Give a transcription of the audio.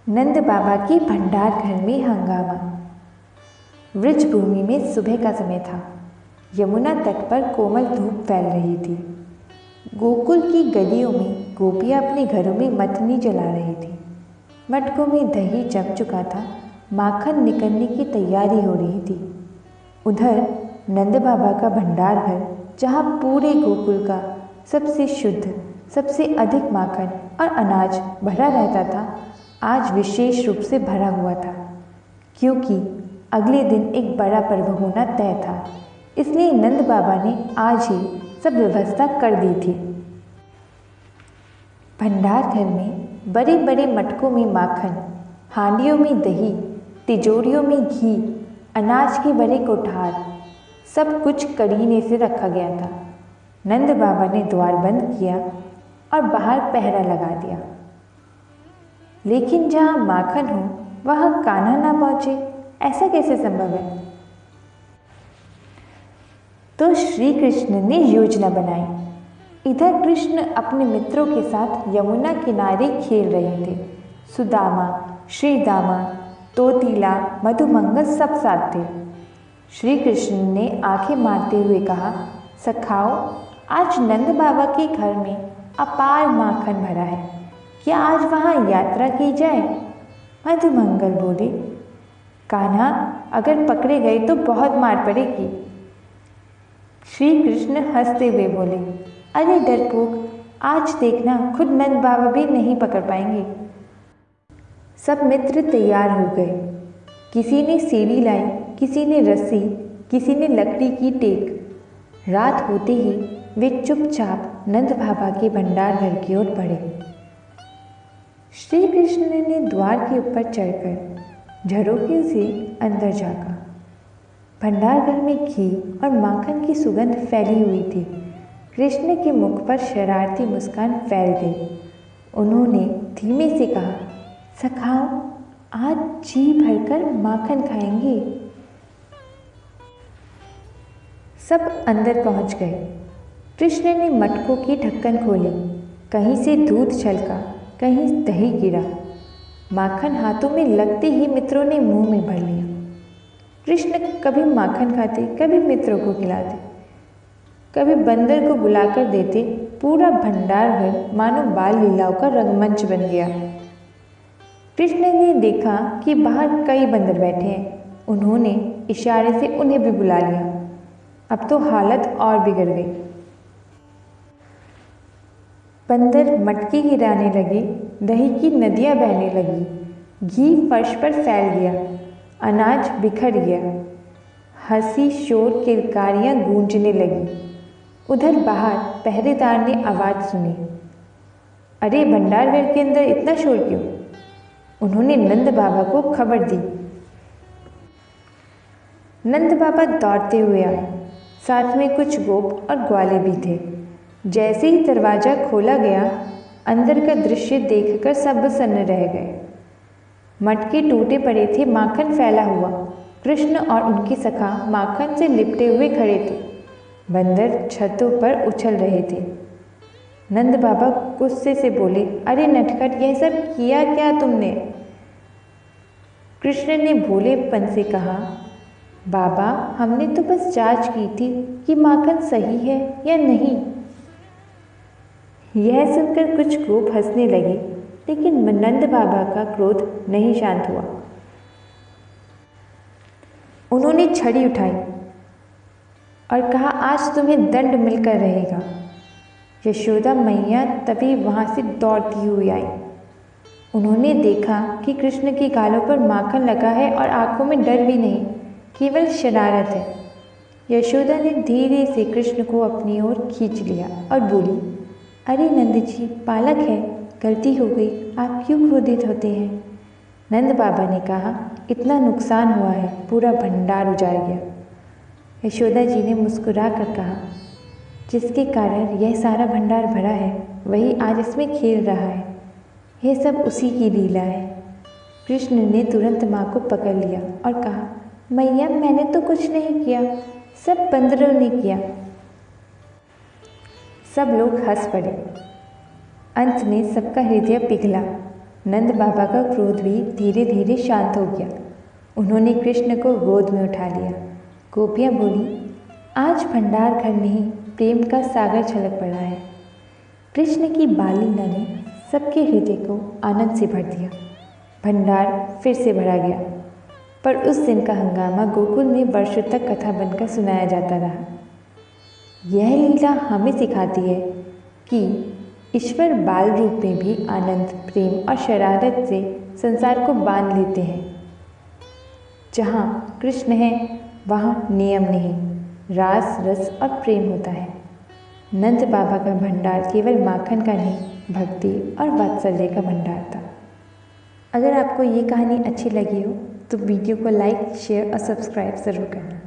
नंद बाबा की भंडार घर में हंगामा। वृक्ष भूमि में सुबह का समय था। यमुना तट पर कोमल धूप फैल रही थी। गोकुल की गलियों में गोपियाँ अपने घरों में मथनी जला रही थी। मटकों में दही जम चुका था, माखन निकलने की तैयारी हो रही थी। उधर नंद बाबा का भंडार घर, जहाँ पूरे गोकुल का सबसे शुद्ध, सबसे अधिक माखन और अनाज भरा रहता था, आज विशेष रूप से भरा हुआ था, क्योंकि अगले दिन एक बड़ा पर्व होना तय था। इसलिए नंद बाबा ने आज ही सब व्यवस्था कर दी थी। भंडार घर में बड़े बड़े मटकों में माखन, हांडियों में दही, तिजोरियों में घी, अनाज के बड़े कोठार, सब कुछ करीने से रखा गया था। नंद बाबा ने द्वार बंद किया और बाहर पहरा लगा दिया। लेकिन जहाँ माखन हो वहाँ कान्हा ना पहुँचे, ऐसा कैसे संभव है? तो श्री कृष्ण ने योजना बनाई। इधर कृष्ण अपने मित्रों के साथ यमुना किनारे खेल रहे थे। सुदामा, श्रीदामा, तोतीला, मधुमंगल सब साथ थे। श्री कृष्ण ने आंखें मारते हुए कहा, सखाओ, आज नंद बाबा के घर में अपार माखन भरा है, क्या आज वहाँ यात्रा की जाए? मधुमंगल बोले, कान्हा, अगर पकड़े गए तो बहुत मार पड़ेगी। श्री कृष्ण हंसते हुए बोले, अरे डरपोक, आज देखना खुद नंद बाबा भी नहीं पकड़ पाएंगे। सब मित्र तैयार हो गए। किसी ने सीढ़ी लाई, किसी ने रस्सी, किसी ने लकड़ी की टेक। रात होते ही वे चुपचाप नंद बाबा के भंडार घर की ओर बढ़े। श्री कृष्ण ने द्वार के ऊपर चढ़कर झरोखे से अंदर झाँका। भंडार घर में घी और माखन की सुगंध फैली हुई थी। कृष्ण के मुख पर शरारती मुस्कान फैल गई। उन्होंने धीमे से कहा, सखाओ, आज जी भरकर माखन खाएंगे। सब अंदर पहुंच गए। कृष्ण ने मटकों की ढक्कन खोली। कहीं से दूध छलका, कहीं दही गिरा। माखन हाथों में लगते ही मित्रों ने मुंह में भर लिया। कृष्ण कभी माखन खाते, कभी मित्रों को खिलाते, कभी बंदर को बुलाकर देते। पूरा भंडार घर मानो बाल लीलाओं का रंगमंच बन गया। कृष्ण ने देखा कि बाहर कई बंदर बैठे हैं। उन्होंने इशारे से उन्हें भी बुला लिया। अब तो हालत और बिगड़ गई। बंदर मटके गिराने लगे, दही की नदियाँ बहने लगी, घी फर्श पर फैल गया, अनाज बिखर गया, हंसी शोर किलकारियाँ गूंजने लगी। उधर बाहर पहरेदार ने आवाज़ सुनी, अरे भंडार घर के अंदर इतना शोर क्यों? उन्होंने नंद बाबा को खबर दी। नंद बाबा दौड़ते हुए आए। साथ में कुछ गोप और ग्वाले भी थे। जैसे ही दरवाज़ा खोला गया, अंदर का दृश्य देखकर सब सन्न रह गए। मटके टूटे पड़े थे, माखन फैला हुआ। कृष्ण और उनकी सखा माखन से लिपटे हुए खड़े थे। बंदर छतों पर उछल रहे थे। नंद बाबा गुस्से से बोले, अरे नटखट, यह सब किया क्या तुमने? कृष्ण ने भोलेपन से कहा, बाबा, हमने तो बस जांच की थी कि माखन सही है या नहीं। यह सुनकर कुछ गोप हंसने लगे, लेकिन नंद बाबा का क्रोध नहीं शांत हुआ। उन्होंने छड़ी उठाई और कहा, आज तुम्हें दंड मिलकर रहेगा। यशोदा मैया तभी वहाँ से दौड़ती हुई आई। उन्होंने देखा कि कृष्ण के गालों पर माखन लगा है और आंखों में डर भी नहीं, केवल शरारत है। यशोदा ने धीरे से कृष्ण को अपनी ओर खींच लिया और बोली, अरे नंद जी, बालक है, गलती हो गई, आप क्यों क्रोधित होते हैं? नंद बाबा ने कहा, इतना नुकसान हुआ है, पूरा भंडार उजाड़ गया। यशोदा जी ने मुस्कुरा कर कहा, जिसके कारण यह सारा भंडार भरा है, वही आज इसमें खेल रहा है। यह सब उसी की लीला है। कृष्ण ने तुरंत माँ को पकड़ लिया और कहा, मैया, मैंने तो कुछ नहीं किया, सब बंदरों ने किया। सब लोग हंस पड़े। अंत में सबका हृदय पिघला। नंद बाबा का क्रोध भी धीरे धीरे शांत हो गया। उन्होंने कृष्ण को गोद में उठा लिया। गोपियाँ बोली, आज भंडार घर में ही प्रेम का सागर छलक पड़ा है। कृष्ण की बाल लीला ने सबके हृदय को आनंद से भर दिया। भंडार फिर से भरा गया, पर उस दिन का हंगामा गोकुल में वर्षों तक कथा बनकर सुनाया जाता रहा। यह लीला हमें सिखाती है कि ईश्वर बाल रूप में भी आनंद, प्रेम और शरारत से संसार को बांध लेते हैं। जहाँ कृष्ण है वहाँ नियम नहीं, रास, रस और प्रेम होता है। नंद बाबा का भंडार केवल माखन का नहीं, भक्ति और वात्सल्य का भंडार था। अगर आपको ये कहानी अच्छी लगी हो तो वीडियो को लाइक, शेयर और सब्सक्राइब ज़रूर करना।